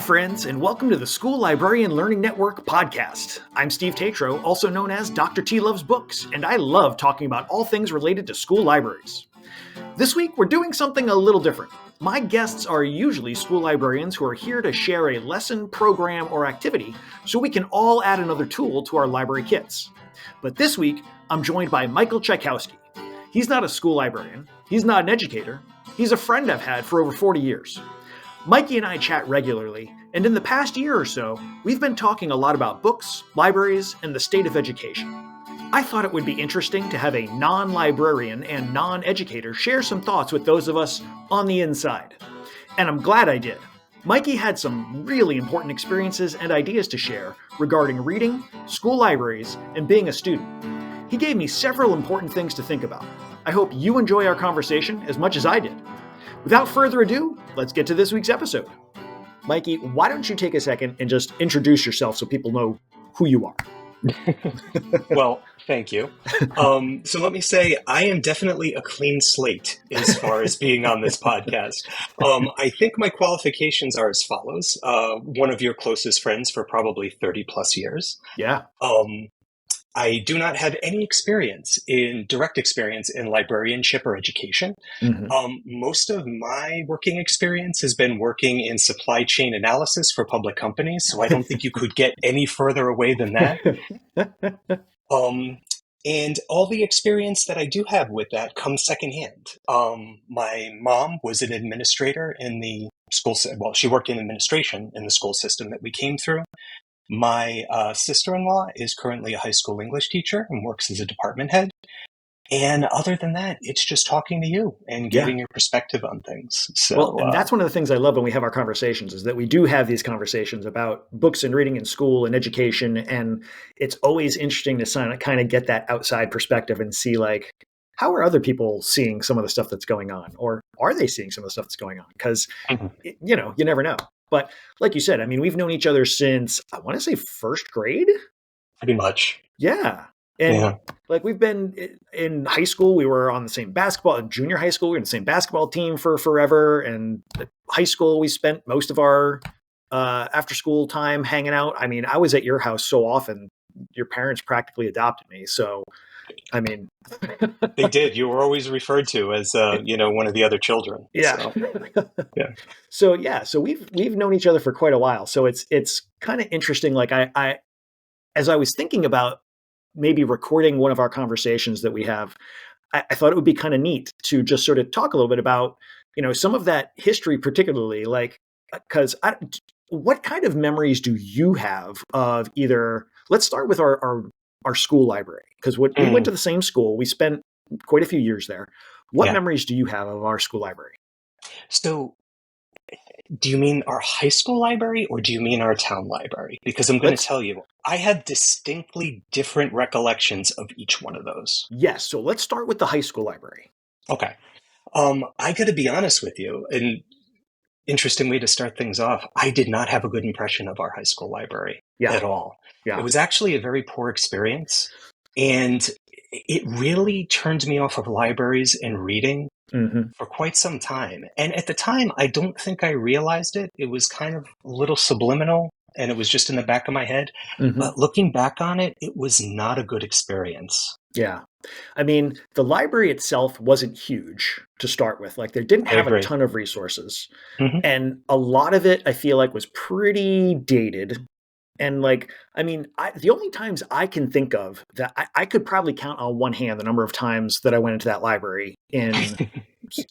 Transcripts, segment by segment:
friends, and welcome to the School Librarian Learning Network podcast. I'm Steve Tatro, also known as Dr. T Loves Books, and I love talking about all things related to school libraries. This week, we're doing something a little different. My guests are usually school librarians who are here to share a lesson, program, or activity so we can all add another tool to our library kits. But this week, I'm joined by Michael Czajkowski. He's not a school librarian, he's not an educator, he's a friend I've had for over 40 years. Mikey and I chat regularly, and in the past year or so, we've been talking a lot about books, libraries, and the state of education. I thought it would be interesting to have a non-librarian and non-educator share some thoughts with those of us on the inside. And I'm glad I did. Mikey had some really important experiences and ideas to share regarding reading, school libraries, and being a student. He gave me several important things to think about. I hope you enjoy our conversation as much as I did. Without further ado, let's get to this week's episode. Mikey, why don't you take a second and just introduce yourself so people know who you are? Well, thank you. So let me say, I am definitely a clean slate as far as being on this podcast. I think my qualifications are as follows. One of your closest friends for probably 30 plus years. Yeah. I do not have any direct experience in librarianship or education. Mm-hmm. Most of my working experience has been working in supply chain analysis for public companies, so I don't think you could get any further away than that. And all the experience that I do have with that comes secondhand. My mom was an administrator in the school. Well, she worked in administration in the school system that we came through. My sister-in-law is currently a high school English teacher and works as a department head. And other than that, it's just talking to you and getting your perspective on things. So, well, and that's one of the things I love when we have our conversations is that we do have these conversations about books and reading in school and education. And it's always interesting to kind of get that outside perspective and see, like, how are other people seeing some of the stuff that's going on? Or are they seeing some of the stuff that's going on? Because, you never know. But like you said, I mean, we've known each other since, I want to say, first grade? Pretty much. Yeah. And like we've been in high school, we were on the same in junior high school, we were in the same basketball team for forever. And high school, we spent most of our after school time hanging out. I mean, I was at your house so often, your parents practically adopted me. So, I mean, they did. You were always referred to as, one of the other children. Yeah. So, So we've known each other for quite a while. So it's kind of interesting. Like I, as I was thinking about maybe recording one of our conversations that we have, I thought it would be kind of neat to just sort of talk a little bit about, some of that history, particularly because what kind of memories do you have of either, let's start with our school library, because we went to the same school. We spent quite a few years there. What memories do you have of our school library? So do you mean our high school library or do you mean our town library? Because I'm going to tell you, I had distinctly different recollections of each one of those. Yes. So let's start with the high school library. Okay. I got to be honest with you, and interesting way to start things off. I did not have a good impression of our high school library at all. Yeah. It was actually a very poor experience. And it really turned me off of libraries and reading for quite some time. And at the time, I don't think I realized it. It was kind of a little subliminal and it was just in the back of my head. But looking back on it, it was not a good experience. Yeah. I mean, the library itself wasn't huge to start with. Like, they didn't have a ton of resources. And a lot of it, I feel like, was pretty dated. And like, I mean, the only times I can think of that I could probably count on one hand the number of times that I went into that library in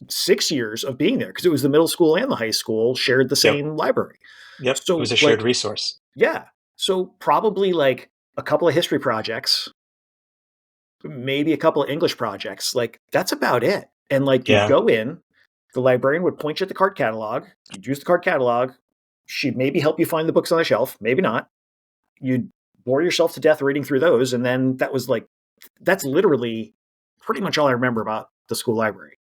6 years of being there, because it was the middle school and the high school shared the same library. Yep. So it was a shared resource. Yeah. So probably like a couple of history projects, maybe a couple of English projects. Like, that's about it. And like, you go in, the librarian would point you at the card catalog. You'd use the card catalog. She'd maybe help you find the books on the shelf, maybe not. You'd bore yourself to death reading through those. And then that's literally pretty much all I remember about the school library.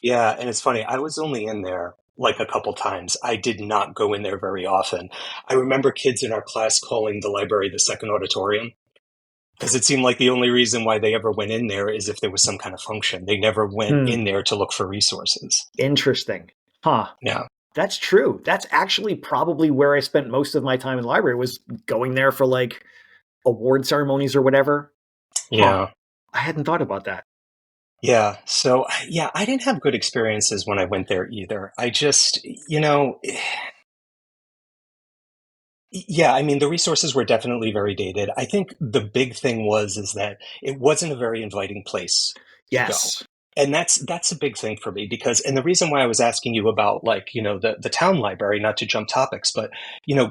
Yeah. And it's funny. I was only in there like a couple times. I did not go in there very often. I remember kids in our class calling the library the second auditorium, because it seemed like the only reason why they ever went in there is if there was some kind of function. They never went in there to look for resources. Interesting. Huh. Yeah. That's true. That's actually probably where I spent most of my time in the library, was going there for like award ceremonies or whatever. Huh. Yeah. I hadn't thought about that. Yeah. So, yeah, I didn't have good experiences when I went there either. I just, yeah, I mean, the resources were definitely very dated. I think the big thing is that it wasn't a very inviting place to go. Yes. And that's a big thing for me because, and the reason why I was asking you about like, the town library, not to jump topics, but,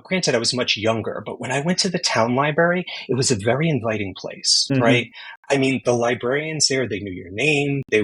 granted I was much younger, but when I went to the town library, it was a very inviting place, Mm-hmm. right? I mean, the librarians there, they knew your name. They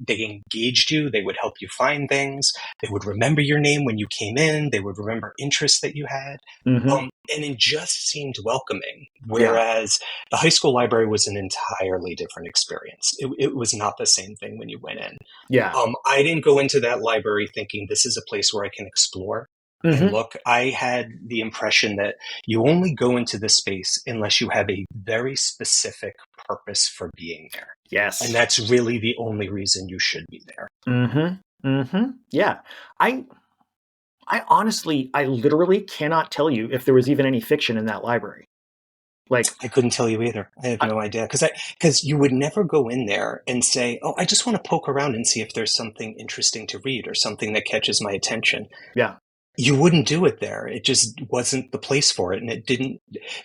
engaged you. They would help you find things. They would remember your name when you came in. They would remember interests that you had. Mm-hmm. And it just seemed welcoming. Yeah. Whereas the high school library was an entirely different experience. It was not the same thing when you went in. Yeah. I didn't go into that library thinking this is a place where I can explore and Mm-hmm. look. I had the impression that you only go into this space unless you have a very specific purpose for being there. And Yes. that's really the only reason you should be there. Mm-hmm. Mm-hmm. Yeah. I I literally cannot tell you if there was even any fiction in that library. Like, I couldn't tell you either. I have I, no idea because you would never go in there and say, "Oh, I just want to poke around and see if there's something interesting to read or something that catches my attention." yeah. You wouldn't do it there. It just wasn't the place for it, and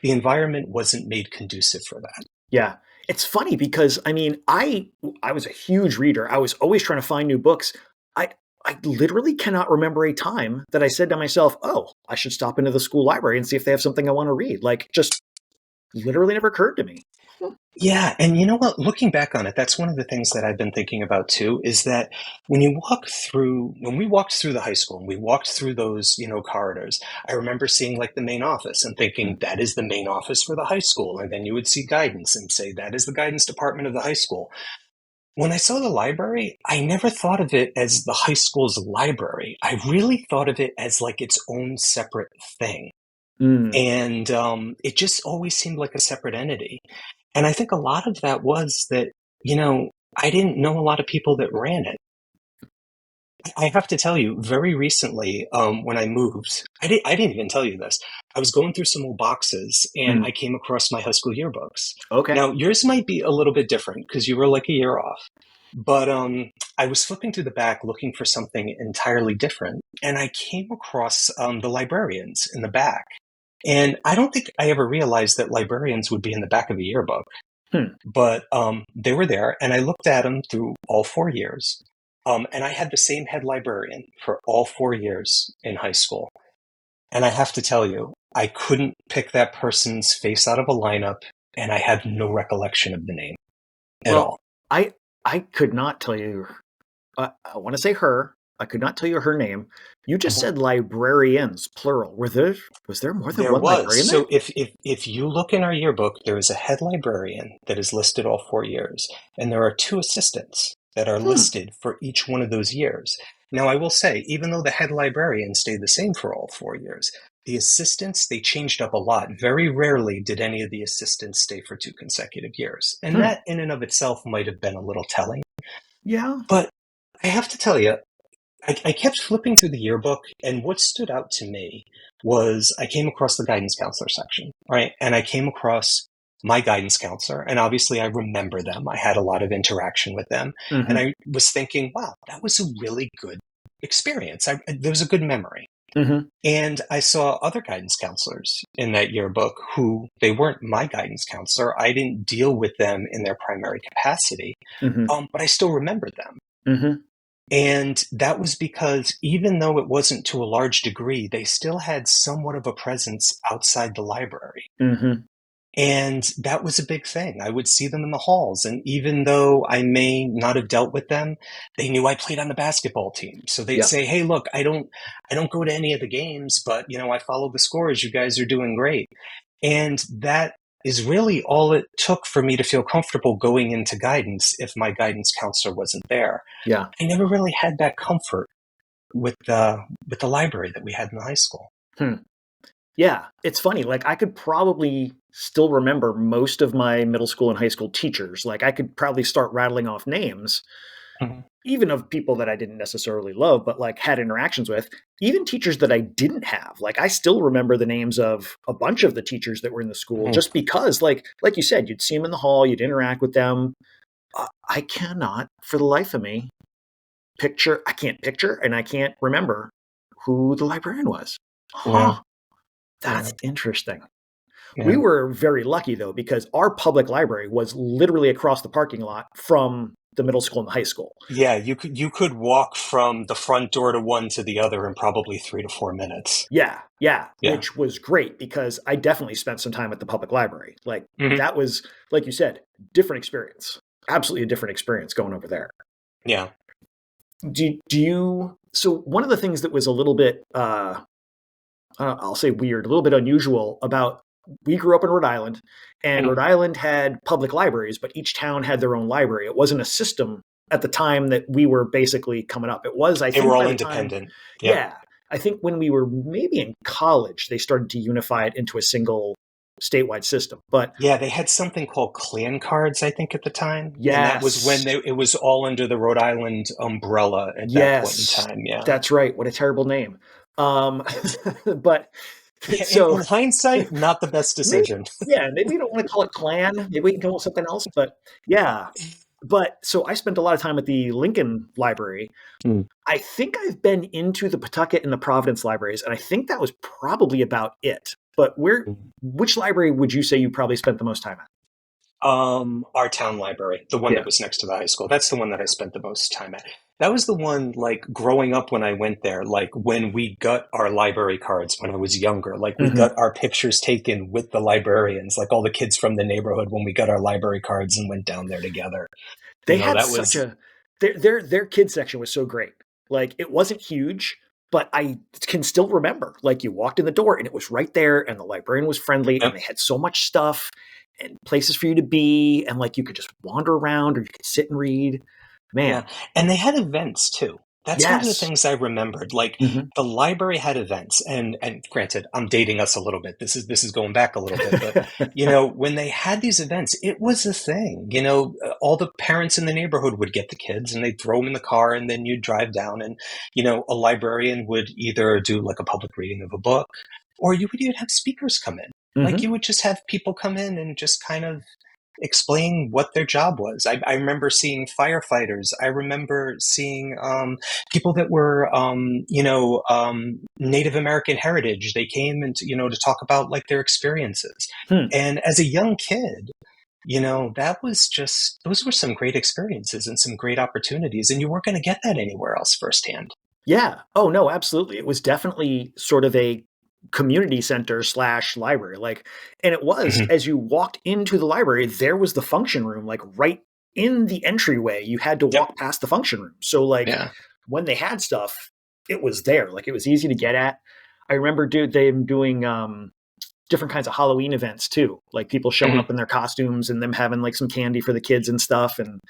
the environment wasn't made conducive for that. Yeah. It's funny because I mean, I was a huge reader. I was always trying to find new books. I I literally cannot remember a time that I said to myself, "Oh, I should stop into the school library and see if they have something I want to read." Like, just literally never occurred to me. Yeah, and you know what? Looking back on it, that's one of the things that I've been thinking about too, is that when we walked through the high school and we walked through those, corridors, I remember seeing like the main office and thinking that is the main office for the high school. And then you would see guidance and say that is the guidance department of the high school. When I saw the library, I never thought of it as the high school's library. I really thought of it as like its own separate thing. Mm. And it just always seemed like a separate entity. And I think a lot of that was that, I didn't know a lot of people that ran it. I have to tell you, very recently, when I moved, I didn't even tell you this. I was going through some old boxes and Mm. I came across my high school yearbooks. Okay. Now, yours might be a little bit different because you were like a year off. But I was flipping through the back looking for something entirely different. And I came across the librarians in the back. And I don't think I ever realized that librarians would be in the back of a yearbook. Hmm. But they were there, and I looked at them through all 4 years. And I had the same head librarian for all 4 years in high school. And I have to tell you, I couldn't pick that person's face out of a lineup, and I have no recollection of the name at Well, all. I could not tell you. I want to say her. I could not tell you her name. You just Mhm. said librarians, plural. Was there more than There one was. librarian there? So if you look in our yearbook, there is a head librarian that is listed all 4 years, and there are two assistants that are Hmm. listed for each one of those years. Now, I will say, even though the head librarian stayed the same for all 4 years, the assistants, they changed up a lot. Very rarely did any of the assistants stay for 2 consecutive years. And Hmm. that in and of itself might have been a little telling. Yeah. But I have to tell you, I kept flipping through the yearbook, and what stood out to me was I came across the guidance counselor section, right? And I came across my guidance counselor, and obviously I remember them. I had a lot of interaction with them, and Mm-hmm. I was thinking, wow, that was a really good experience. There was a good memory. Mm-hmm. And I saw other guidance counselors in that yearbook who they weren't my guidance counselor. I didn't deal with them in their primary capacity, Mm-hmm. but I still remembered them. Mm-hmm. And that was because even though it wasn't to a large degree, they still had somewhat of a presence outside the library. Mm-hmm. And that was a big thing. I would see them in the halls. And even though I may not have dealt with them, they knew I played on the basketball team. So they'd Yeah. say, hey, look, I don't go to any of the games, but I follow the scores. You guys are doing great. And that is really all it took for me to feel comfortable going into guidance if my guidance counselor wasn't there. Yeah. I never really had that comfort with the library that we had in the high school. Hmm. Yeah. It's funny. Like, I could probably still remember most of my middle school and high school teachers. Like, I could probably start rattling off names. Mhm. even of people that I didn't necessarily love, but like had interactions with, even teachers that I didn't have. Like I still remember the names of a bunch of the teachers that were in the school Mhm. just because like you said, you'd see them in the hall, you'd interact with them. I cannot for the life of me I can't picture and I can't remember who the librarian was. Yeah. Huh. Yeah. That's interesting. We Yeah. were very lucky though, because our public library was literally across the parking lot from the middle school and the high school. Yeah, you could walk from the front door to one to the other in probably 3 to 4 minutes. Yeah, Yeah. which was great because I definitely spent some time at the public library. Like Hmm. that was, like you said, different experience. Absolutely a different experience going over there. Yeah. Do you? So one of the things that was a little bit, I'll say weird, a little bit unusual about. We grew up in Rhode Island, and Mhm. Rhode Island had public libraries, but each town had their own library. It wasn't a system at the time that we were basically coming up. It was, I They were think, by all the time, independent. Yep. yeah, I think when we were maybe in college, they started to unify it into a single statewide system. But Yeah, they had something called clan cards, I think, at the time, and that was when yes, it was all under the Rhode Island umbrella at that point in yes, time. Yeah. that's right. What a terrible name. Um, but Yeah, so in hindsight, not the best maybe, decision. yeah, maybe we don't want to call it clan. Maybe we can call it something else. But yeah, but so I spent a lot of time at the Lincoln Library. Mm. I think I've been into the Pawtucket and the Providence libraries, and I think that was probably about it. But which library would you say you probably spent the most time at? Our town library, the one that Yeah. was next to the high school. That's the one that I spent the most time at. That was the one, like, growing up when I went there, like, when we got our library cards when I was younger, like, we Hmm. got our pictures taken with the librarians, like, all the kids from the neighborhood when we got our library cards and went down there together. They You know, had that such was, a their kids section was so great. Like it wasn't huge, but I can still remember. Like you walked in the door and it was right there, and the librarian was friendly, and yep, they had so much stuff and places for you to be, and like you could just wander around or you could sit and read. yeah. Man, And they had events too. That's one of the yes. things I remembered. Like Hmm. the library had events, and granted, I'm dating us a little bit. This is going back a little bit, but when they had these events, it was a thing. All the parents in the neighborhood would get the kids and they'd throw them in the car, and then you'd drive down, and a librarian would either do like a public reading of a book, or you would even have speakers come in. Like Hmm. you would just have people come in and just kind of explain what their job was. I remember seeing firefighters. I remember seeing people that were, Native American heritage. They came and to talk about like their experiences. Hmm. And as a young kid, that was just those were some great experiences and some great opportunities, and you weren't going to get that anywhere else firsthand. Yeah. Oh no, absolutely. It was definitely sort of a community center slash library. Like, and it was Hmm. as you walked into the library, there was the function room, like right in the entryway. You had to Yep. walk past the function room. So like Yeah. when they had stuff, it was there. Like it was easy to get at. I remember them doing different kinds of Halloween events too. Like people showing Hmm. up in their costumes and them having like some candy for the kids and stuff. And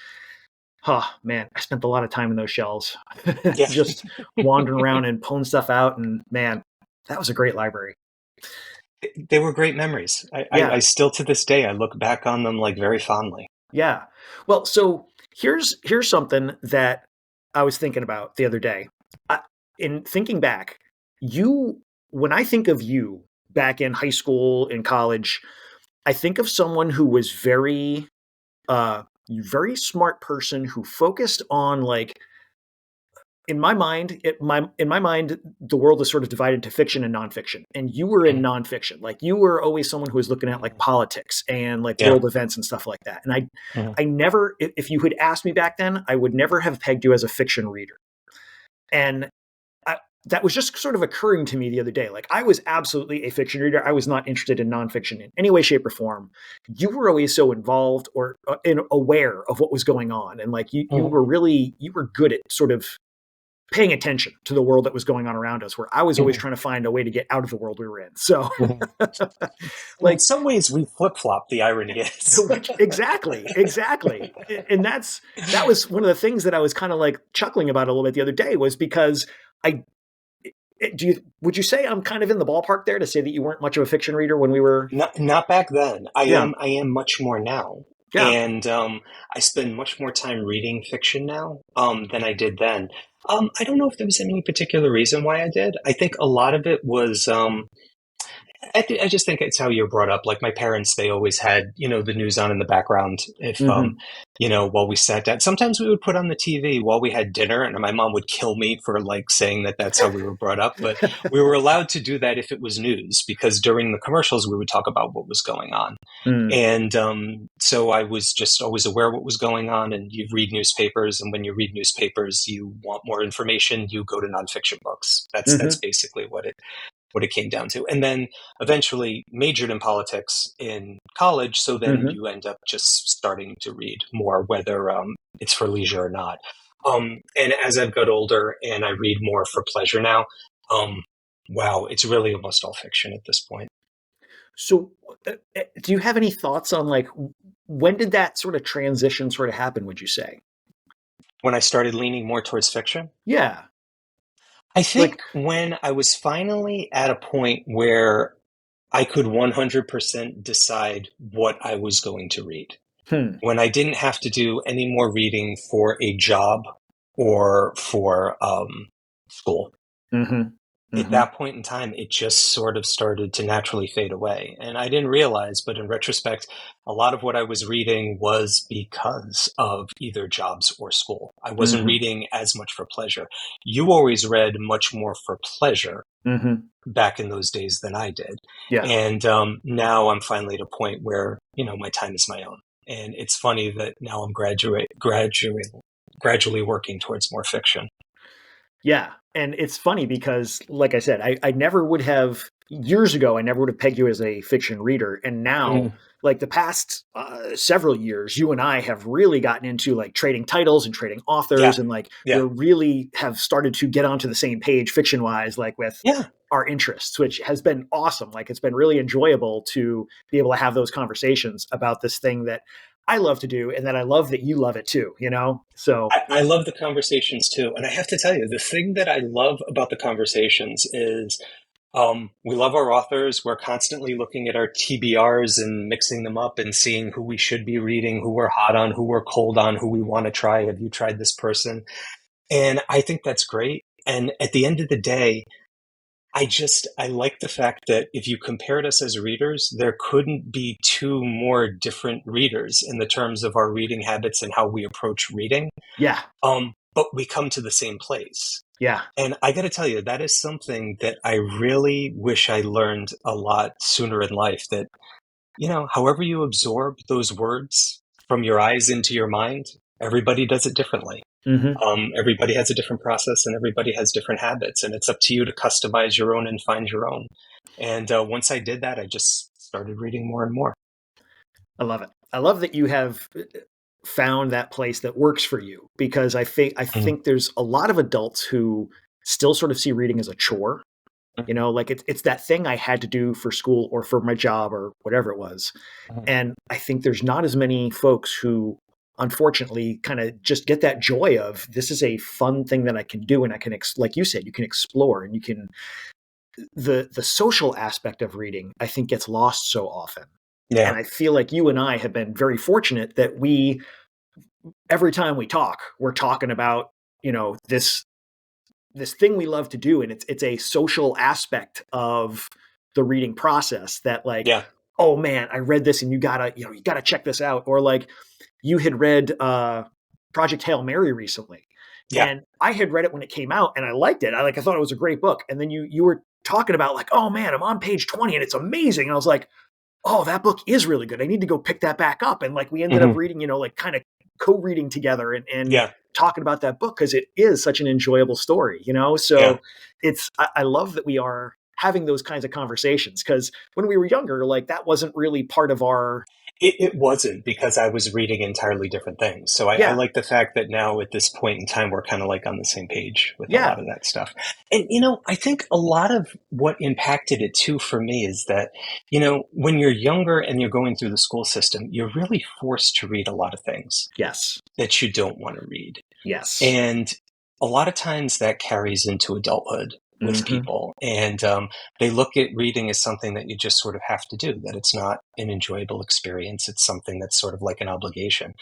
oh man, I spent a lot of time in those shelves, Yeah. just wandering around and pulling stuff out. And man, that was a great library. They were great memories. I Yeah, still to this day I look back on them like very fondly. yeah. Well, so here's something that I was thinking about the other day. I, in thinking back, you when I think of you back in high school and college, I think of someone who was very smart person who focused on like in my mind, the world is sort of divided to fiction and nonfiction. And you were in Mhm. nonfiction. Like you were always someone who was looking at like politics and like Yeah. world events and stuff like that. And Mhm. I never, if you had asked me back then, I would never have pegged you as a fiction reader. And that was just sort of occurring to me the other day. Like I was absolutely a fiction reader. I was not interested in nonfiction in any way, shape, or form. You were always so involved or aware of what was going on, and like Mhm. you were good at sort of paying attention to the world that was going on around us, where I was always Mhm. trying to find a way to get out of the world we were in. So Mhm. In like some ways, we flip flop. The irony is. which exactly. And that was one of the things that I was kind of like chuckling about a little bit the other day, was because I would you say I'm kind of in the ballpark there to say that you weren't much of a fiction reader when we were? Not back then. I Yeah. am. I am much more now. Yeah. And I spend much more time reading fiction now than I did then. I don't know if there was any particular reason why I did. I think a lot of it was I just think it's how you're brought up. Like my parents, they always had, the news on in the background. If, Hmm. while we sat down, sometimes we would put on the TV while we had dinner, and my mom would kill me for like saying that that's how we were brought up. But we were allowed to do that if it was news, because during the commercials, we would talk about what was going on. Mm. And so I was just always aware of what was going on. And you read newspapers, and when you read newspapers, you want more information. You go to nonfiction books. That's Hmm. basically what it came down to. And then eventually majored in politics in college. So then Hmm. you end up just starting to read more, whether it's for leisure or not. And as I've got older and I read more for pleasure now, um, wow, it's really almost all fiction at this point. So, do you have any thoughts on like when did that sort of transition sort of happen? Would you say? When I started leaning more towards fiction, Yeah. I Like, think when I was finally at a point where I could 100% decide what I was going to read. hmm. When I didn't have to do any more reading for a job or for school. Hmm. At Hmm. that point in time, it just sort of started to naturally fade away. And I didn't realize, but in retrospect, a lot of what I was reading was because of either jobs or school. I wasn't Hmm. reading as much for pleasure. You always read much more for pleasure Hmm. back in those days than I did. Yeah. And now I'm finally at a point where, my time is my own. And it's funny that now I'm gradually working towards more fiction. Yeah. And it's funny because, like I said, I never would have, years ago, I never would have pegged you as a fiction reader. And now, Mm. like the past several years, you and I have really gotten into like trading titles and trading authors. Yeah. And like Yeah. we're really have started to get onto the same page fiction wise, like with Yeah. our interests, which has been awesome. Like it's been really enjoyable to be able to have those conversations about this thing that I love to do and that I love that you love it too, you know? So, I love the conversations too. And I have to tell you, the thing that I love about the conversations is we love our authors. We're constantly looking at our TBRs and mixing them up and seeing who we should be reading, who we're hot on, who we're cold on, who we want to try. Have you tried this person? And I think that's great. And at the end of the day, I like the fact that if you compared us as readers, there couldn't be two more different readers in the terms of our reading habits and how we approach reading. yeah, But we come to the same place. yeah. And I got to tell you, that is something that I really wish I learned a lot sooner in life. That, however you absorb those words from your eyes into your mind, everybody does it differently. Hmm. Everybody has a different process and everybody has different habits, and it's up to you to customize your own and find your own. And once I did that, I just started reading more and more. I love it. I love that you have found that place that works for you because I Mhm. think there's a lot of adults who still sort of see reading as a chore. You know, like it's that thing I had to do for school or for my job or whatever it was. Mhm. And I think there's not as many folks who unfortunately kind of just get that joy of this is a fun thing that I can do and I can like you said you can explore and you can the social aspect of reading I think gets lost so often. And Yeah. I feel like you and I have been very fortunate that we every time we talk, we're talking about, this thing we love to do and it's a social aspect of the reading process that like, Yeah. oh man, I read this and you gotta check this out. Or like you had read Project Hail Mary recently. Yeah. And I had read it when it came out and I liked it. I thought it was a great book. And then you were talking about like, oh man, I'm on page 20 and it's amazing. And I was like, oh, that book is really good. I need to go pick that back up. And like we ended up Hmm. reading, like kind of co-reading together and Yeah. talking about that book because it is such an enjoyable story. Yeah. So I love that we are having those kinds of conversations because when we were younger, like that wasn't really part of our, It wasn't, because I was reading entirely different things. So I yeah, like the fact that now at this point in time, we're kind of like on the same page with a yeah, lot of that stuff. And, I think a lot of what impacted it too for me is that, when you're younger and you're going through the school system, you're really forced to read a lot of things yes, that you don't want to read. yes, And a lot of times that carries into adulthood. with Mm-hmm. people. And they look at reading as something that you just sort of have to do, that it's not an enjoyable experience. It's something that's sort of like an obligation.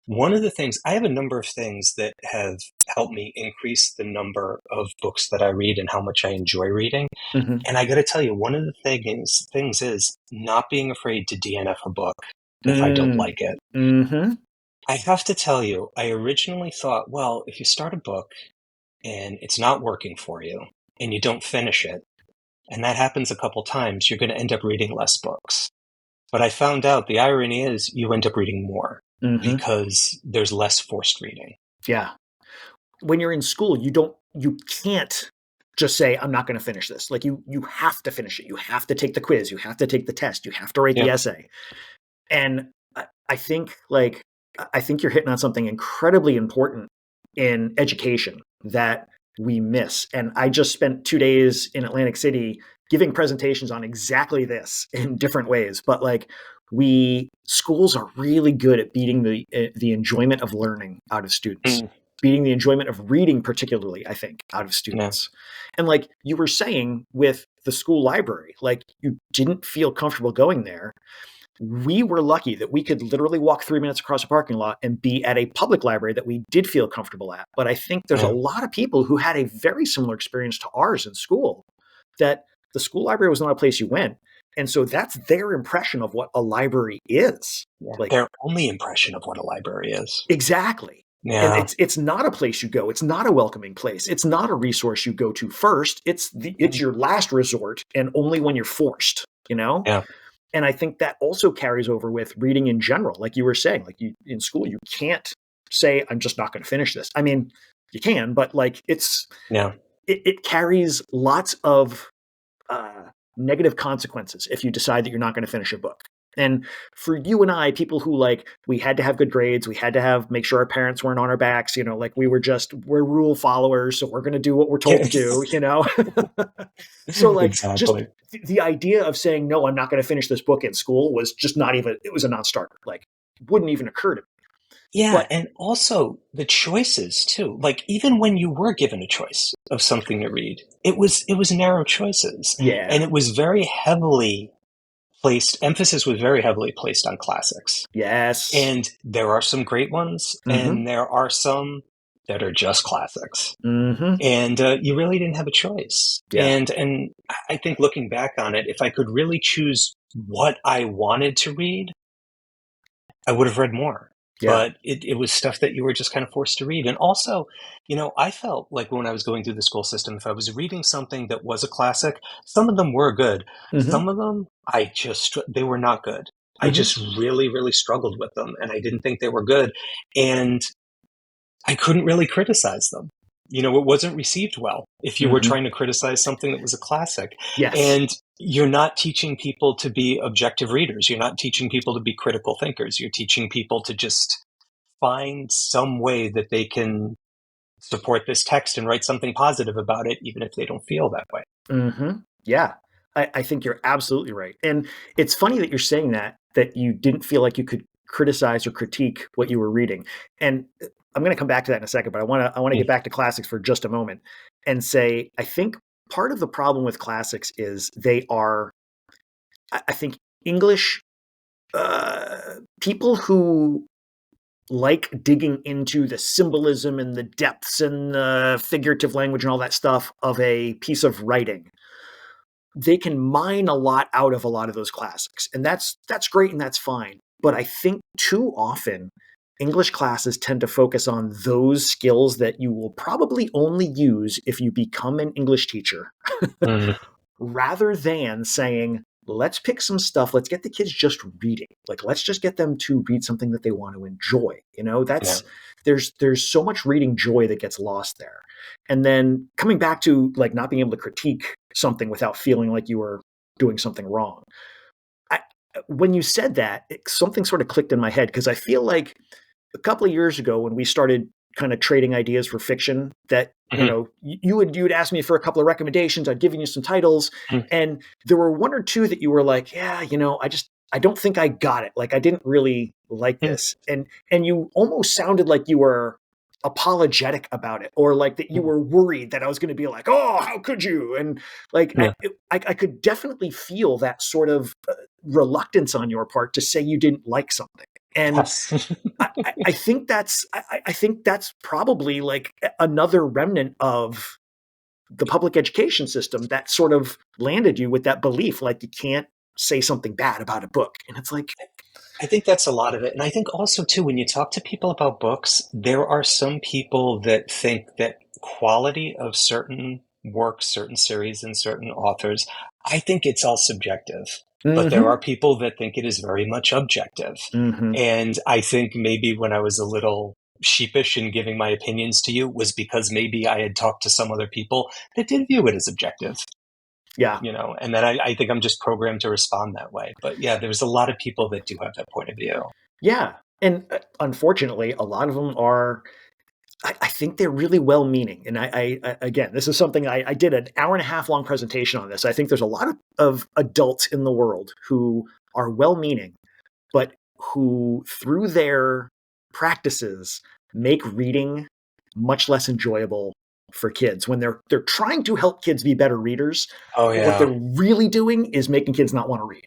One of the things, I have a number of things that have helped me increase the number of books that I read and how much I enjoy reading. Mm-hmm. And I got to tell you, one of the things is not being afraid to DNF a book if I don't like it. Mm-hmm. I have to tell you, I originally thought, well, if you start a book and it's not working for you and you don't finish it, and that happens a couple times, you're going to end up reading less books. But I found out the irony is you end up reading more Mm-hmm. because there's less forced reading. Yeah. When you're in school, you can't just say, I'm not going to finish this. Like you have to finish it. You have to take the quiz. You have to take the test. You have to write the essay. And I think you're hitting on something incredibly important in education that we miss. And I just spent 2 days in Atlantic City giving presentations on exactly this in different ways. But like schools are really good at beating the enjoyment of learning out of students. Beating the enjoyment of reading, particularly, I think, out of students. And like you were saying with the school library, like you didn't feel comfortable going there. We were lucky that we could literally walk 3 minutes across a parking lot and be at a public library that we did feel comfortable at. But I think there's a lot of people who had a very similar experience to ours in school, that the school library was not a place you went. And so that's their impression of what a library is. Like their only impression of what a library is. Exactly. Yeah. And it's not a place you go. It's not a welcoming place. It's not a resource you go to first. It's your last resort, and only when you're forced, Yeah. And I think that also carries over with reading in general. Like you were saying, like in school, you can't say, I'm just not going to finish this. I mean, you can, but like it carries lots of negative consequences if you decide that you're not going to finish a book. And for you and I, people who we had to have good grades, we had to make sure our parents weren't on our backs, like we're rule followers, so we're going to do what we're told to do, So like exactly. Just the idea of saying, no, I'm not going to finish this book in school was just it was a non-starter. Like wouldn't even occur to me. Yeah. And also the choices too. Like even when you were given a choice of something to read, it was narrow choices. Yeah. And it was emphasis was very heavily placed on classics. Yes. And there are some great ones, and there are some that are just classics. And you really didn't have a choice. Yeah. And I think looking back on it, if I could really choose what I wanted to read, I would have read more. Yeah. But it was stuff that you were just kind of forced to read. And also, I felt like when I was going through the school system, if I was reading something that was a classic, some of them were good. Some of them, they were not good. I just really, really struggled with them, and I didn't think they were good. And I couldn't really criticize them. It wasn't received well if you were trying to criticize something that was a classic. Yes. And you're not teaching people to be objective readers. You're not teaching people to be critical thinkers. You're teaching people to just find some way that they can support this text and write something positive about it, even if they don't feel that way. Yeah, I think you're absolutely right. And it's funny that you're saying that you didn't feel like you could criticize or critique what you were reading. And I'm going to come back to that in a second, but I want to get back to classics for just a moment and say, I think part of the problem with classics is they are, I think, English people who like digging into the symbolism and the depths and the figurative language and all that stuff of a piece of writing. They can mine a lot out of a lot of those classics. And that's great and that's fine. But I think too often English classes tend to focus on those skills that you will probably only use if you become an English teacher, rather than saying, let's pick some stuff. Let's get the kids just reading. Like, let's just get them to read something that they want to enjoy. There's so much reading joy that gets lost there. And then coming back to not being able to critique something without feeling like you were doing something wrong. When you said that, something sort of clicked in my head, because I feel like a couple of years ago when we started kind of trading ideas for fiction, that you would ask me for a couple of recommendations. I'd given you some titles, and there were one or two that you were like, yeah, I don't think I got it. Like I didn't really like this, and you almost sounded like you were apologetic about it, or like that you were worried that I was going to be like, oh, how could you? And like, Yeah. I could definitely feel that sort of reluctance on your part to say you didn't like something. And Yes. I think I think that's probably like another remnant of the public education system that sort of landed you with that belief, like you can't say something bad about a book. And it's like, I think that's a lot of it. And I think also, too, when you talk to people about books, there are some people that think that quality of certain works, certain series, and certain authors, I think it's all subjective. But there are people that think it is very much objective. And I think maybe when I was a little sheepish in giving my opinions to you was because maybe I had talked to some other people that did view it as objective. Yeah. And then I think I'm just programmed to respond that way. But yeah, there's a lot of people that do have that point of view. Yeah. And unfortunately, a lot of them are, I think they're really well-meaning. And I again, this is something I did an hour and a half long presentation on this. I think there's a lot of adults in the world who are well-meaning, but who through their practices make reading much less enjoyable for kids when they're trying to help kids be better readers. Oh, But what they're yeah. really doing is making kids not want to read.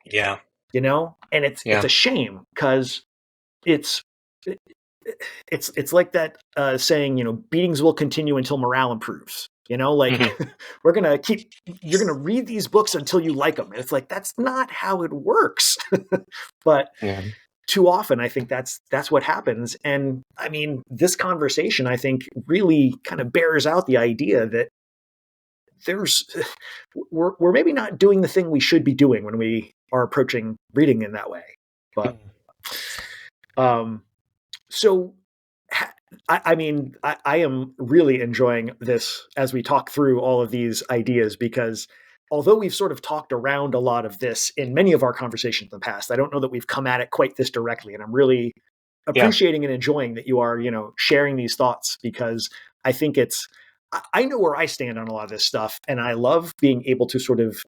Yeah. And it's Yeah. a shame because it's like that saying, beatings will continue until morale improves. We're gonna you're gonna read these books until you like them, and it's like that's not how it works. But Yeah. too often, I think that's what happens. And I mean, this conversation, I think, really kind of bears out the idea that we're maybe not doing the thing we should be doing when we are approaching reading in that way. But so I mean, I am really enjoying this as we talk through all of these ideas, because although we've sort of talked around a lot of this in many of our conversations in the past, I don't know that we've come at it quite this directly. And I'm really appreciating and enjoying that you are, sharing these thoughts, because I think I know where I stand on a lot of this stuff. And I love being able to sort of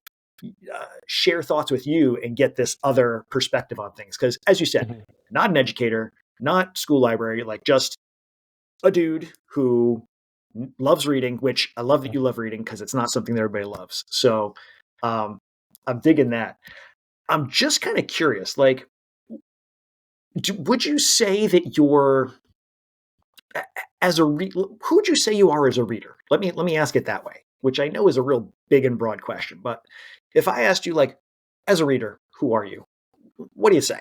share thoughts with you and get this other perspective on things. Because as you said, not an educator, not school library, like just a dude who loves reading, which I love that you love reading because it's not something that everybody loves. So I'm digging that. I'm just kind of curious, like, would you say that you're who would you say you are as a reader? Let me ask it that way, which I know is a real big and broad question. But if I asked you, like, as a reader, who are you? What do you say?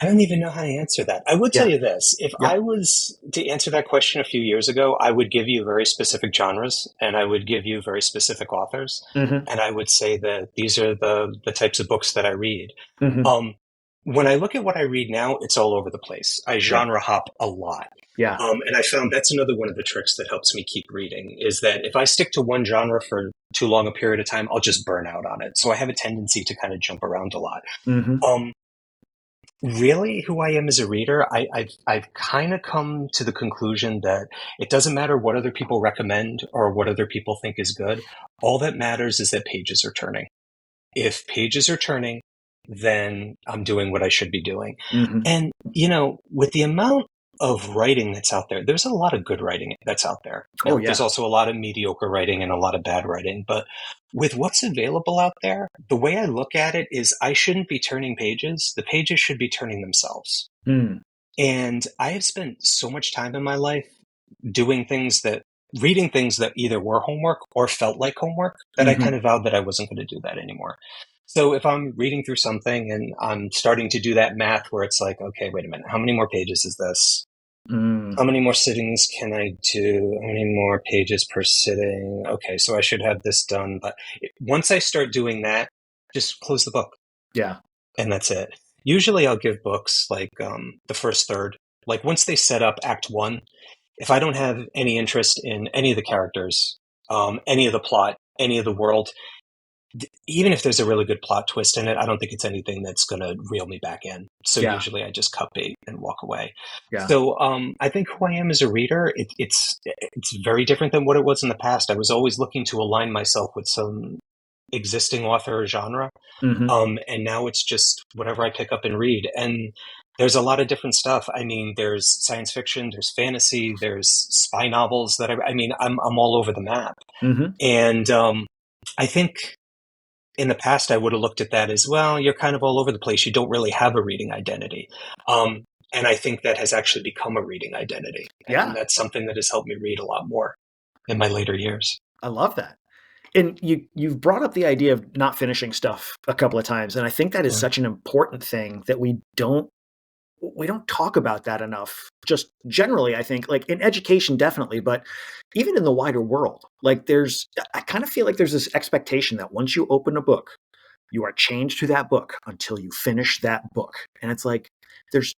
I don't even know how to answer that. I would tell you this. If I was to answer that question a few years ago, I would give you very specific genres and I would give you very specific authors. And I would say that these are the types of books that I read. When I look at what I read now, it's all over the place. I genre hop a lot. Yeah. And I found that's another one of the tricks that helps me keep reading, is that if I stick to one genre for too long a period of time, I'll just burn out on it. So I have a tendency to kind of jump around a lot. Really, who I am as a reader, I've kind of come to the conclusion that it doesn't matter what other people recommend or what other people think is good. All that matters is that pages are turning. If pages are turning, then I'm doing what I should be doing. And, with the amount of writing that's out there, there's a lot of good writing that's out there. There's also a lot of mediocre writing and a lot of bad writing. But with what's available out there, the way I look at it is I shouldn't be turning pages. The pages should be turning themselves. And I have spent so much time in my life reading things that either were homework or felt like homework that I kind of vowed that I wasn't going to do that anymore. So if I'm reading through something and I'm starting to do that math where it's like, okay, wait a minute, how many more pages is this? How many more sittings can I do? How many more pages per sitting? Okay, so I should have this done. But once I start doing that, just close the book. Yeah. And that's it. Usually I'll give books like the first third. Like once they set up Act 1, if I don't have any interest in any of the characters, any of the plot, any of the world, even if there's a really good plot twist in it, I don't think it's anything that's going to reel me back in. So usually I just cut bait and walk away. So I think who I am as a reader, it's very different than what it was in the past. I was always looking to align myself with some existing author or genre. And now it's just whatever I pick up and read. And There's a lot of different stuff. I mean, there's science fiction, there's fantasy, there's spy novels that I mean, I'm all over the map. Hmm. And I think in the past, I would have looked at that as, well, you're kind of all over the place. You don't really have a reading identity. And I think that has actually become a reading identity. And Yeah, that's something that has helped me read a lot more in my later years. I love that. And you've brought up the idea of not finishing stuff a couple of times, and I think that is Yeah. such an important thing that we don't talk about that enough. Just generally, I think, like in education, definitely, but even in the wider world, like I kind of feel like there's this expectation that once you open a book, you are chained to that book until you finish that book. And it's like, there's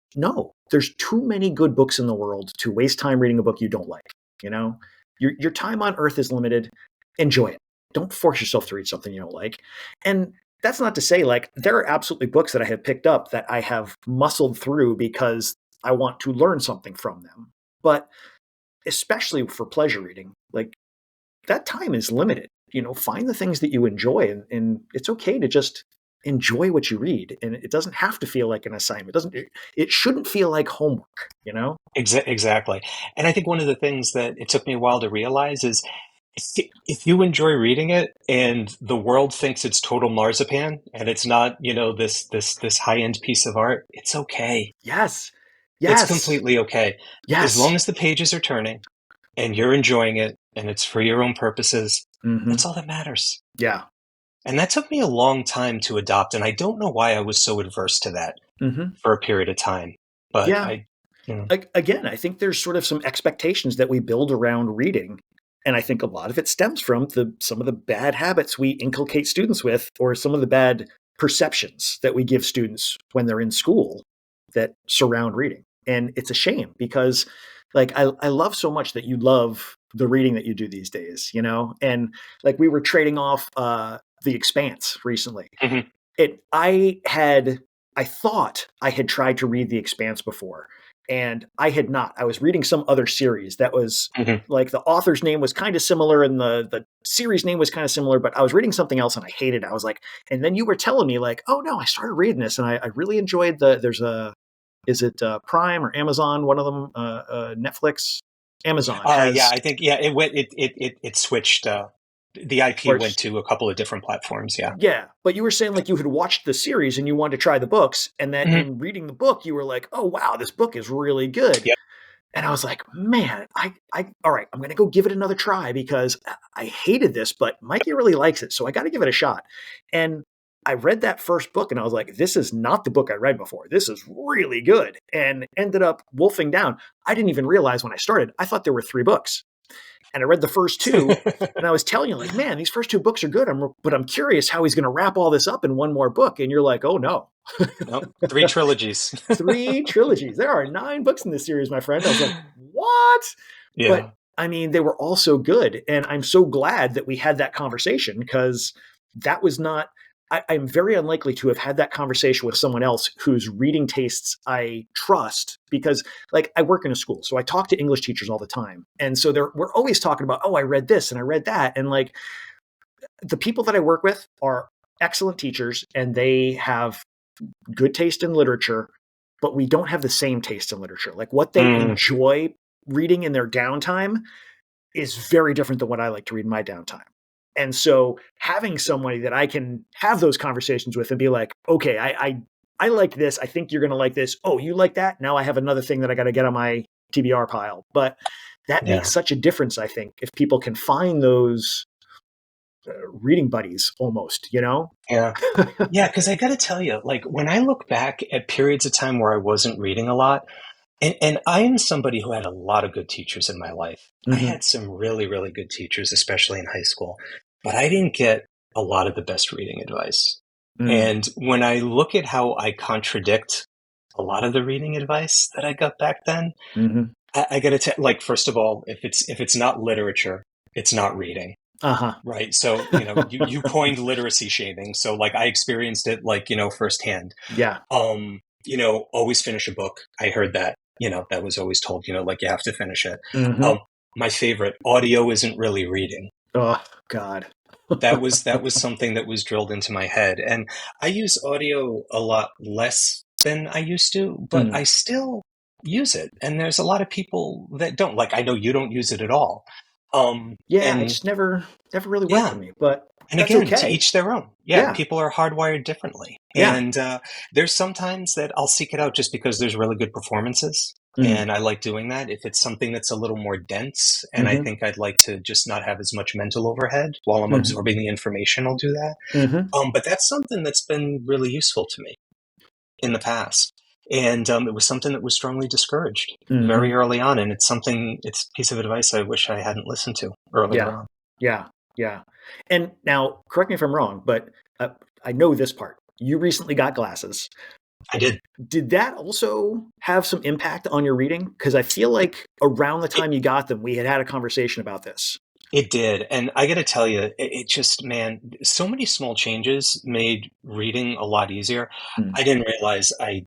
too many good books in the world to waste time reading a book you don't like. You know, your time on earth is limited. Enjoy it. Don't force yourself to read something you don't like. And that's not to say, like, there are absolutely books that I have picked up that I have muscled through because I want to learn something from them. But especially for pleasure reading, like, that time is limited. Find the things that you enjoy, and it's okay to just enjoy what you read. And it doesn't have to feel like an assignment. It shouldn't feel like homework. Exactly. And I think one of the things that it took me a while to realize is, if you enjoy reading it and the world thinks it's total marzipan and it's not, this high-end piece of art, it's okay. Yes. It's Yes. completely okay. As long Yes. as the pages are turning and you're enjoying it and it's for your own purposes, Hmm. that's all that matters. Yeah. And that took me a long time to adopt, and I don't know why I was so adverse to that Hmm. for a period of time. But Yeah. you know, Again, I think there's sort of some expectations that we build around reading. And I think a lot of it stems from some of the bad habits we inculcate students with, or some of the bad perceptions that we give students when they're in school that surround reading. And it's a shame because, like, I love so much that you love the reading that you do these days. And like, we were trading off The Expanse recently. mhm, I thought I had tried to read The Expanse before, and I had not. I was reading some other series that was, mhm. like, the author's name was kind of similar and the series name was kind of similar, but I was reading something else and I hated it. I was like, and then you were telling me, like, oh no, I started reading this and I really enjoyed is it Prime or Amazon? One of them, Netflix, Amazon Yeah, has, I think, yeah, it switched. The IP or went to a couple of different platforms. Yeah. yeah, but you were saying, like, you had watched the series and you wanted to try the books, and that Mhm. in reading the book, you were like, "Oh wow, this book is really good." Yep. And I was like, "Man, all right, I'm going to go give it another try because I hated this, but Mikey really likes it, so I got to give it a shot." And I read that first book and I was like, "This is not the book I read before. This is really good." And ended up wolfing down. I didn't even realize when I started. I thought there were 3 books, and I read the first 2, and I was telling you, like, man, these first 2 books are good. But I'm curious how he's going to wrap all this up in one more book. And you're like, oh no, Nope, 3 trilogies. 3 trilogies. There are 9 books in this series, my friend. I was like, what? But Yeah. I mean, they were all so good, and I'm so glad that we had that conversation because that was not. I'm very unlikely to have had that conversation with someone else whose reading tastes I trust because, like, I work in a school, so I talk to English teachers all the time, and so we're always talking about, oh, I read this and I read that, and, like, the people that I work with are excellent teachers and they have good taste in literature, but we don't have the same taste in literature. Like, what they Mm, enjoy reading in their downtime is very different than what I like to read in my downtime. And so having somebody that I can have those conversations with and be like, okay, I like this. I think you're going to like this. Oh, you like that? Now I have another thing that I got to get on my TBR pile. But that yeah. makes such a difference, I think, if people can find those reading buddies almost. Yeah. Yeah, because I got to tell you, like, when I look back at periods of time where I wasn't reading a lot, and I am somebody who had a lot of good teachers in my life. I Hmm. had some really, really good teachers, especially in high school, but I didn't get a lot of the best reading advice. Mm. And when I look at how I contradict a lot of the reading advice that I got back then, Hmm. I got to tell, like, first of all, if it's not literature, it's not reading. Uh-huh. Right. So, you coined literacy shaming. So, like, I experienced it, like, firsthand. Yeah. Always finish a book. I heard that, that was always told, like, you have to finish it. Hmm. Um, my favorite, audio isn't really reading. Oh, God. That was something that was drilled into my head. And I use audio a lot less than I used to, but Mm. I still use it. And there's a lot of people that don't. Like, I know you don't use it at all. Yeah, it And just never really worked for yeah, me, but and that's again, to okay. each their own. Yeah, Yeah. people are hardwired differently. Yeah. And there's sometimes that I'll seek it out just because there's really good performances. Mm. And I like doing that. If it's something that's a little more dense and I Mm-hmm. think I'd like to just not have as much mental overhead while I'm Mm-hmm. absorbing the information, I'll do that. Mm-hmm. But that's something that's been really useful to me in the past. And it was something that was strongly discouraged Mm-hmm. very early on. And it's a piece of advice I wish I hadn't listened to earlier Yeah. on. Yeah. Yeah. And now, correct me if I'm wrong, but I know this part. You recently got glasses. I did. Did that also have some impact on your reading? Because I feel like around the time you got them, we had a conversation about this. It did. And I got to tell you, it just, man, so many small changes made reading a lot easier. Mm. I didn't realize I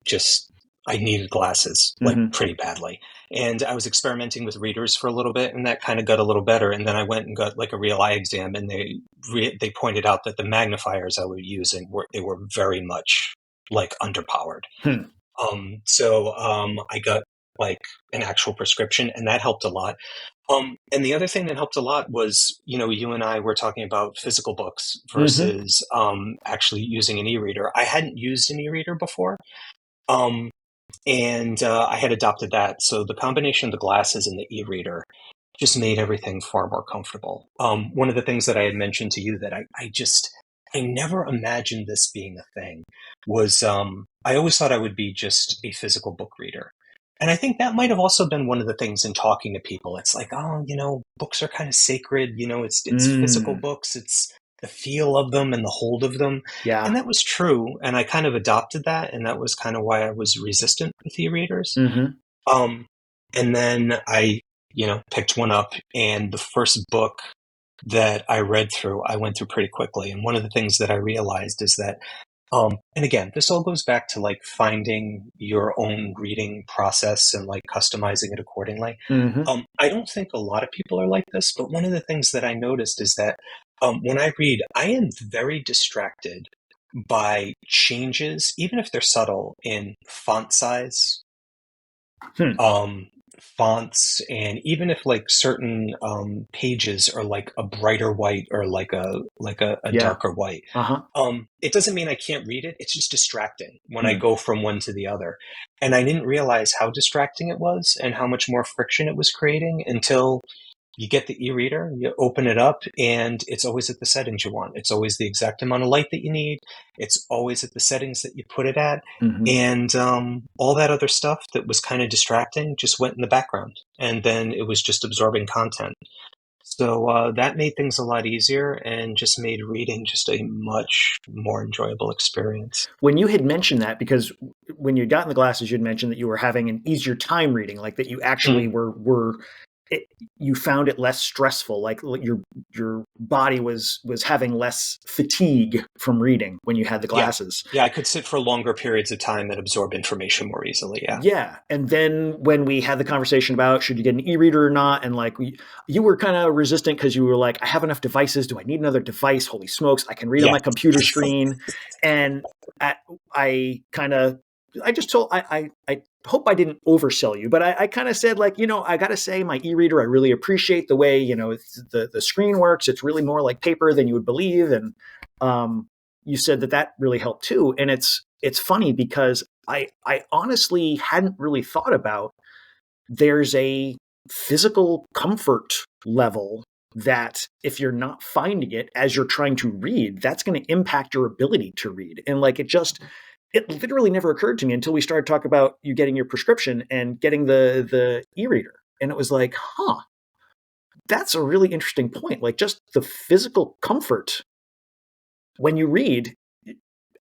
needed glasses like Mm-hmm. pretty badly. And I was experimenting with readers for a little bit and that kind of got a little better. And then I went and got like a real eye exam and they pointed out that the magnifiers I was using they were very much like underpowered. Hmm. I got like an actual prescription and that helped a lot. And the other thing that helped a lot was, you and I were talking about physical books Mm-hmm. versus actually using an e-reader. I hadn't used an e-reader before, um, and I had adopted that. So the combination of the glasses and the e-reader just made everything far more comfortable. One of the things that I had mentioned to you that I never imagined this being a thing was I always thought I would be just a physical book reader. And I think that might have also been one of the things in talking to people. It's like, oh, books are kind of sacred. It's physical Mm. books. It's the feel of them and the hold of them. Yeah. And that was true. And I kind of adopted that. And that was kind of why I was resistant with e-readers. Mm-hmm. Um, and then I, picked one up and the first book that I read through, I went through pretty quickly. And one of the things that I realized is that and again, this all goes back to like finding your own reading process and like customizing it accordingly. Mm-hmm. I don't think a lot of people are like this, but one of the things that I noticed is that when I read, I am very distracted by changes, even if they're subtle, in font size, Hmm. um, fonts, and even if like certain pages are like a brighter white or like a Yeah. darker white. Uh-huh. It doesn't mean I can't read it. It's just distracting when I Hmm. go from one to the other. And I didn't realize how distracting it was and how much more friction it was creating until you get the e-reader, you open it up, and it's always at the settings you want. It's always the exact amount of light that you need. It's always at the settings that you put it at. Mm-hmm. And all that other stuff that was kind of distracting just went in the background. And then it was just absorbing content. So that made things a lot easier and just made reading just a much more enjoyable experience. When you had mentioned that, because when you got in the glasses, you'd mentioned that you were having an easier time reading, like that you actually you found it less stressful, like your body was having less fatigue from reading when you had the Yeah. glasses. Yeah, I could sit for longer periods of time and absorb information more easily. Yeah. Yeah. And then when we had the conversation about should you get an e-reader or not, and like you were kind of resistant because you were like, I have enough devices. Do I need another device? Holy smokes, I can read on Yeah. my computer screen. And I just told I hope I didn't oversell you, but I kind of said like, I got to say my e-reader, I really appreciate the way, the screen works. It's really more like paper than you would believe. And you said that really helped too. And it's funny because I honestly hadn't really thought about there's a physical comfort level that if you're not finding it as you're trying to read, that's going to impact your ability to read. And like it literally never occurred to me until we started talking about you getting your prescription and getting the e-reader. And it was like, that's a really interesting point. Like just the physical comfort when you read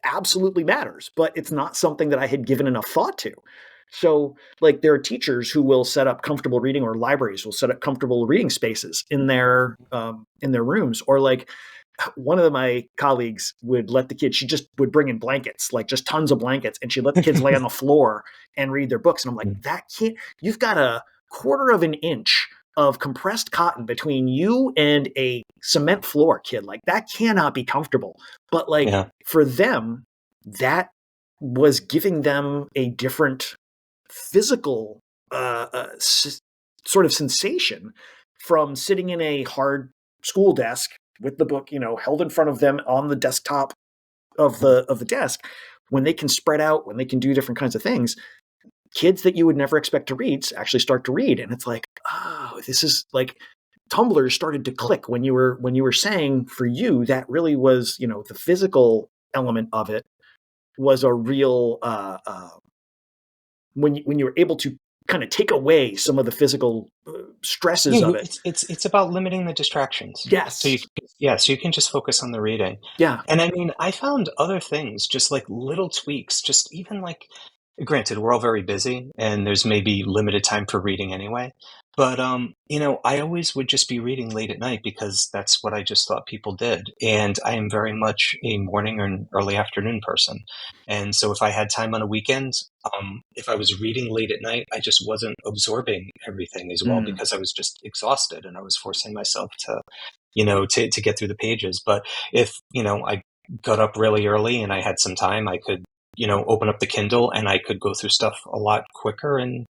absolutely matters, but it's not something that I had given enough thought to. So, like, there are teachers who will set up comfortable reading, or libraries will set up comfortable reading spaces in their rooms, or like one of my colleagues would let the kids. She just would bring in blankets, like just tons of blankets, and she'd let the kids lay on the floor and read their books. And I'm like, that can't. You've got a quarter of an inch of compressed cotton between you and a cement floor, kid. Like that cannot be comfortable. But like Yeah. for them, that was giving them a different physical sort of sensation from sitting in a hard school desk with the book, held in front of them on the desktop of the desk. When they can spread out, when they can do different kinds of things, kids that you would never expect to read actually start to read. And it's like, oh, this is like Tumblr started to click when you were saying for you that really was, the physical element of it was a real when you were able to kind of take away some of the physical stresses of it. It's about limiting the distractions. Yes. So you can just focus on the reading. Yeah. And I mean, I found other things, just like little tweaks, just even like, granted, we're all very busy and there's maybe limited time for reading anyway. But I always would just be reading late at night because that's what I just thought people did. And I am very much a morning or an early afternoon person. And so if I had time on a weekend, if I was reading late at night, I just wasn't absorbing everything as well because I was just exhausted and I was forcing myself to, to get through the pages. But if, I got up really early and I had some time, I could, open up the Kindle and I could go through stuff a lot quicker, and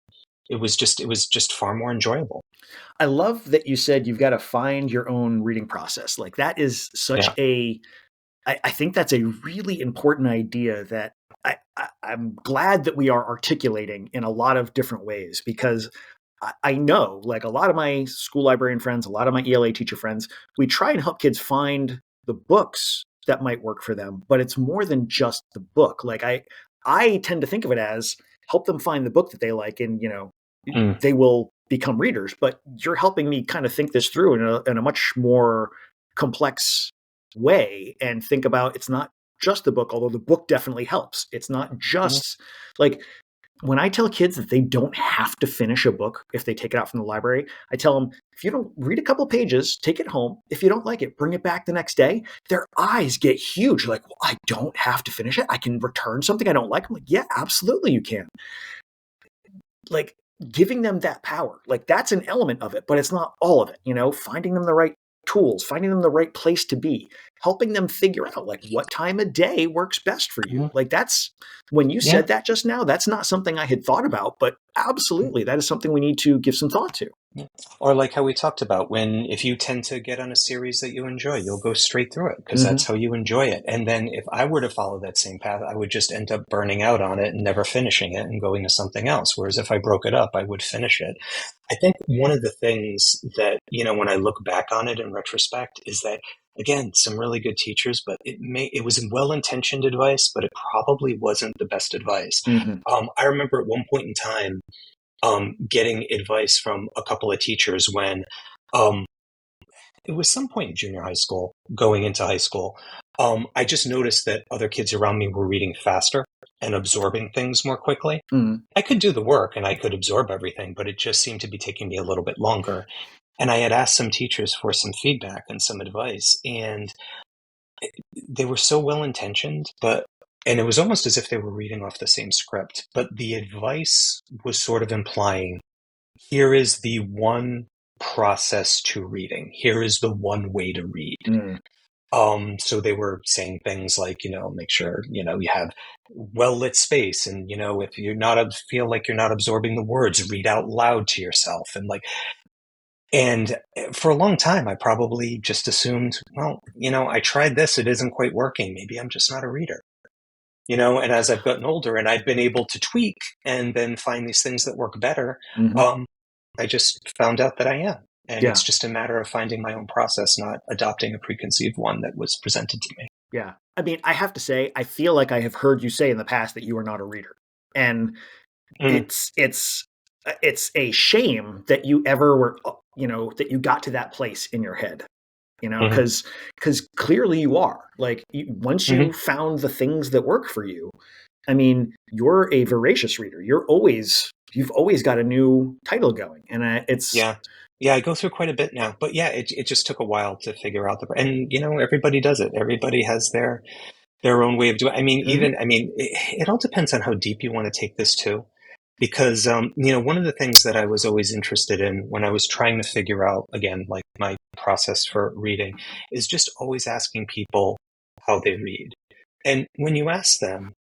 it was just far more enjoyable. I love that you said you've got to find your own reading process. Like that is such I think that's a really important idea that I'm glad that we are articulating in a lot of different ways, because I know, like a lot of my school librarian friends, a lot of my ELA teacher friends, we try and help kids find the books that might work for them, but it's more than just the book. Like I tend to think of it as help them find the book that they like, and they will become readers. But you're helping me kind of think this through in a much more complex way and think about it's not just the book, although the book definitely helps. It's not just like when I tell kids that they don't have to finish a book if they take it out from the library, I tell them, if you don't read a couple of pages, take it home. If you don't like it, bring it back the next day. Their eyes get huge. Like, well, I don't have to finish it. I can return something I don't like. I'm like, yeah, absolutely you can. Like giving them that power, like that's an element of it, but it's not all of it. Finding them the right tools, finding them the right place to be, helping them figure out like what time of day works best for you. Like that's when you said that just now, that's not something I had thought about, but absolutely that is something we need to give some thought to. Or like how we talked about, if you tend to get on a series that you enjoy, you'll go straight through it because that's how you enjoy it. And then if I were to follow that same path, I would just end up burning out on it and never finishing it and going to something else. Whereas if I broke it up, I would finish it. I think one of the things that, when I look back on it in retrospect is that, again, some really good teachers, but it was well-intentioned advice, but it probably wasn't the best advice. I remember at one point in time, getting advice from a couple of teachers when it was some point in junior high school, going into high school. I just noticed that other kids around me were reading faster and absorbing things more quickly. I could do the work and I could absorb everything, but it just seemed to be taking me a little bit longer. And I had asked some teachers for some feedback and some advice, and they were so well-intentioned, and it was almost as if they were reading off the same script, but the advice was sort of implying, here is the one process to reading. Here is the one way to read. So they were saying things like, make sure, you have well-lit space. And, if you're feel like you're not absorbing the words, read out loud to yourself. And for a long time, I probably just assumed, well, I tried this. It isn't quite working. Maybe I'm just not a reader. And as I've gotten older and I've been able to tweak and then find these things that work better, I just found out that I am. And it's just a matter of finding my own process, not adopting a preconceived one that was presented to me. Yeah. I mean, I have to say, I feel like I have heard you say in the past that you are not a reader. And it's a shame that you ever were, that you got to that place in your head. Because clearly you are. Like once you found the things that work for you, I mean, you're a voracious reader. You've always got a new title going, and it's I go through quite a bit now. But yeah, it just took a while to figure out and everybody does it. Everybody has their own way of doing it. I mean, it all depends on how deep you want to take this too. Because, one of the things that I was always interested in when I was trying to figure out, again, like my process for reading is just always asking people how they read. And when you ask them,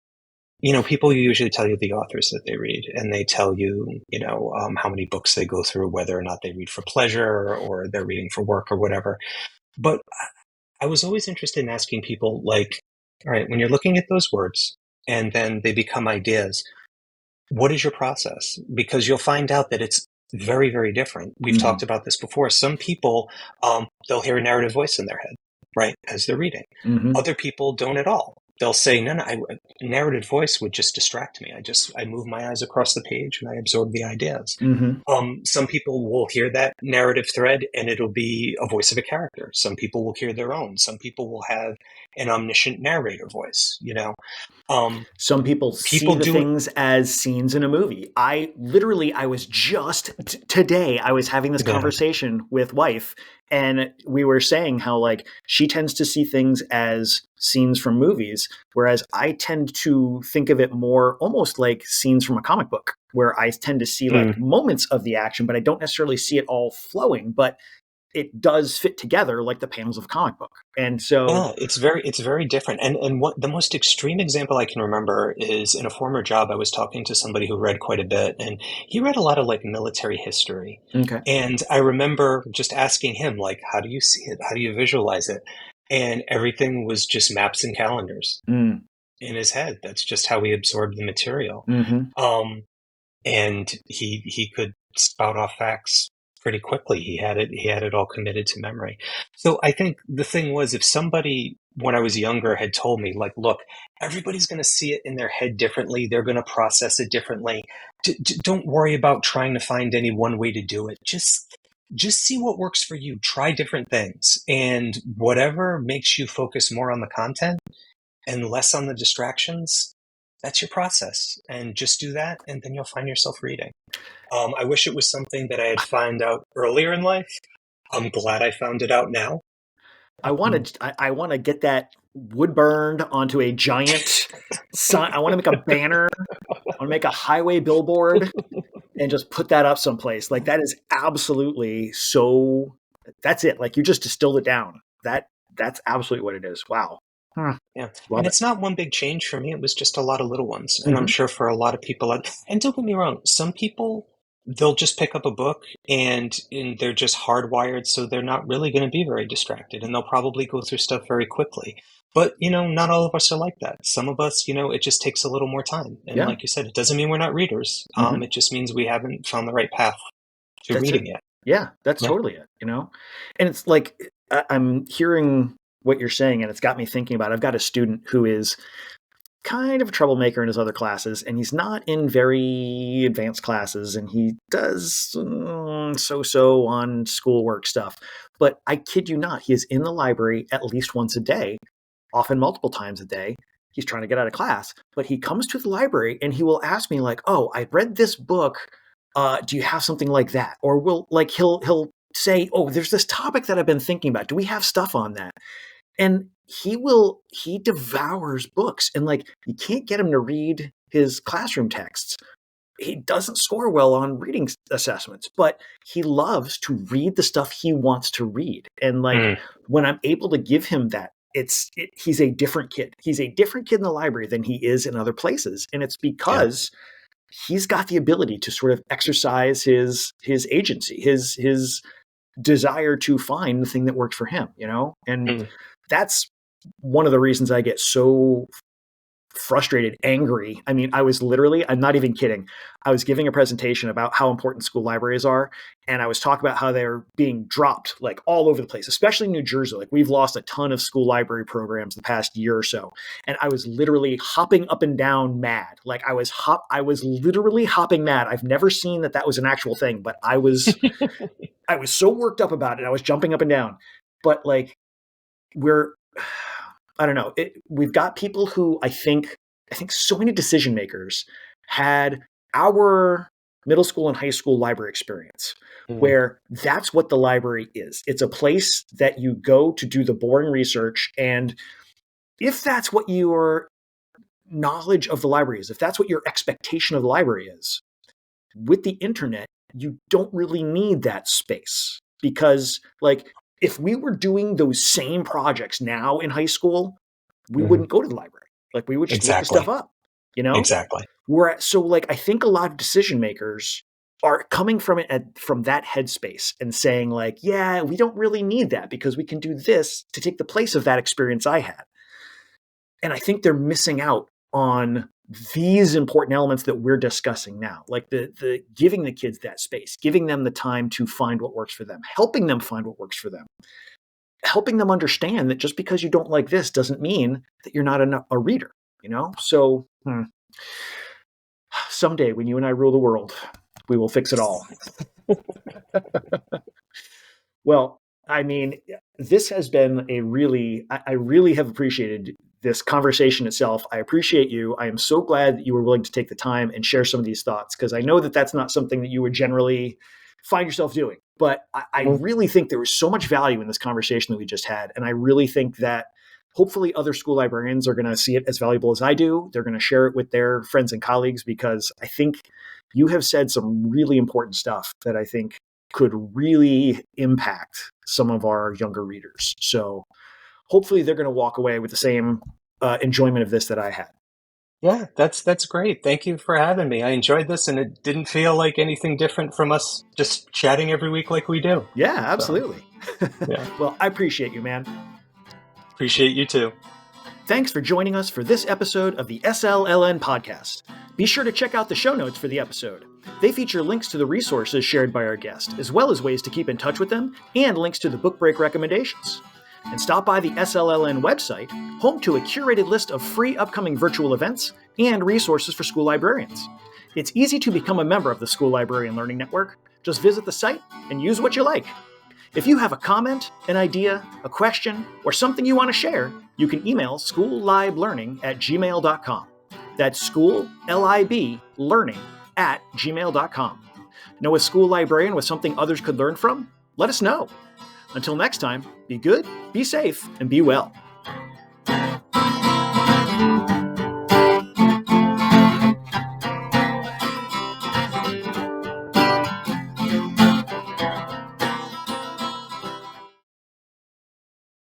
people usually tell you the authors that they read, and they tell you, how many books they go through, whether or not they read for pleasure or they're reading for work or whatever. But I was always interested in asking people, like, all right, when you're looking at those words and then they become ideas, what is your process? Because you'll find out that it's very, very different. We've talked about this before. Some people, they'll hear a narrative voice in their head, right, as they're reading. Other people don't at all. They'll say, no, narrative voice would just distract me. I move my eyes across the page and I absorb the ideas. Some people will hear that narrative thread and it'll be a voice of a character. Some people will hear their own. Some people will have an omniscient narrator voice, Some people see the things as scenes in a movie. I was just today, I was having this conversation with wife, and we were saying how, like, she tends to see things as scenes from movies, whereas I tend to think of it more almost like scenes from a comic book, where I tend to see like moments of the action, but I don't necessarily see it all flowing, but it does fit together like the panels of a comic book. And so it's very different. And what the most extreme example I can remember is in a former job, I was talking to somebody who read quite a bit, and he read a lot of like military history. Okay. And I remember just asking him, like, how do you see it? How do you visualize it? And everything was just maps and calendars in his head. That's just how he absorbed the material. And he could spout off facts pretty quickly. He had it all committed to memory. So I think the thing was, if somebody when I was younger had told me, like, look, everybody's going to see it in their head differently. They're going to process it differently. Don't worry about trying to find any one way to do it. Just see what works for you. Try different things, and whatever makes you focus more on the content and less on the distractions, that's your process. And just do that, and then you'll find yourself reading. I wish it was something that I had found out earlier in life. I'm glad I found it out now. I want to get that wood burned onto a giant sign. I want to make a banner. I want to make a highway billboard and just put that up someplace. Like, that is absolutely so. That's it. Like, you just distilled it down. That's absolutely what it is. Wow. Yeah. And it's not one big change for me. It was just a lot of little ones. And I'm sure for a lot of people, and don't get me wrong, some people, they'll just pick up a book and they're just hardwired, so they're not really going to be very distracted, and they'll probably go through stuff very quickly. But, not all of us are like that. Some of us, it just takes a little more time. And like you said, it doesn't mean we're not readers. It just means we haven't found the right path to reading yet. Yeah, that's totally it, And it's like, I'm hearing what you're saying, and it's got me thinking about, I've got a student who is kind of a troublemaker in his other classes, and he's not in very advanced classes, and he does so-so on schoolwork stuff. But I kid you not, he is in the library at least once a day, often multiple times a day. He's trying to get out of class, but he comes to the library and he will ask me, like, oh, I read this book. Do you have something like that? Or he'll say, oh, there's this topic that I've been thinking about. Do we have stuff on that? And he devours books, and like, you can't get him to read his classroom texts. He doesn't score well on reading assessments, but he loves to read the stuff he wants to read. And like, when I'm able to give him that, he's a different kid. He's a different kid in the library than he is in other places. And it's because he's got the ability to sort of exercise his agency, his desire to find the thing that works for him, and that's one of the reasons I get so frustrated, angry. I mean, I'm not even kidding. I was giving a presentation about how important school libraries are. And I was talking about how they're being dropped like all over the place, especially in New Jersey. Like, we've lost a ton of school library programs the past year or so. And I was literally hopping up and down mad. Like, I was literally hopping mad. I've never seen that was an actual thing, but I was so worked up about it. I was jumping up and down. But like, I don't know. We've got people who I think so many decision makers had our middle school and high school library experience, where that's what the library is. It's a place that you go to do the boring research. And if that's what your knowledge of the library is, if that's what your expectation of the library is, with the internet, you don't really need that space. Because, like, if we were doing those same projects now in high school, we wouldn't go to the library. Like, we would just look the stuff up. you know? Exactly. So like, I think a lot of decision makers are coming from it from that headspace and saying like, yeah, we don't really need that because we can do this to take the place of that experience I had. And I think they're missing out on these important elements that we're discussing now, like the giving the kids that space, giving them the time to find what works for them, helping them find what works for them, helping them understand that just because you don't like this doesn't mean that you're not a reader, you know? So someday when you and I rule the world, we will fix it all. Well, I mean, this has been I really have appreciated this conversation itself. I appreciate you. I am so glad that you were willing to take the time and share some of these thoughts, because I know that that's not something that you would generally find yourself doing. But I really think there was so much value in this conversation that we just had. And I really think that hopefully other school librarians are going to see it as valuable as I do. They're going to share it with their friends and colleagues, because I think you have said some really important stuff that I think could really impact some of our younger readers. So hopefully they're going to walk away with the same enjoyment of this that I had. Yeah, that's great. Thank you for having me. I enjoyed this, and it didn't feel like anything different from us just chatting every week like we do. Yeah, absolutely. So, yeah. Well, I appreciate you, man. Appreciate you too. Thanks for joining us for this episode of the SLLN podcast. Be sure to check out the show notes for the episode. They feature links to the resources shared by our guest, as well as ways to keep in touch with them, and links to the book break recommendations. And stop by the SLLN website, home to a curated list of free upcoming virtual events and resources for school librarians. It's easy to become a member of the School Librarian Learning Network. Just visit the site and use what you like. If you have a comment, an idea, a question, or something you want to share, you can email schoolliblearning@gmail.com. That's schoolliblearning@gmail.com. Know a school librarian with something others could learn from? Let us know. Until next time, be good, be safe, and be well.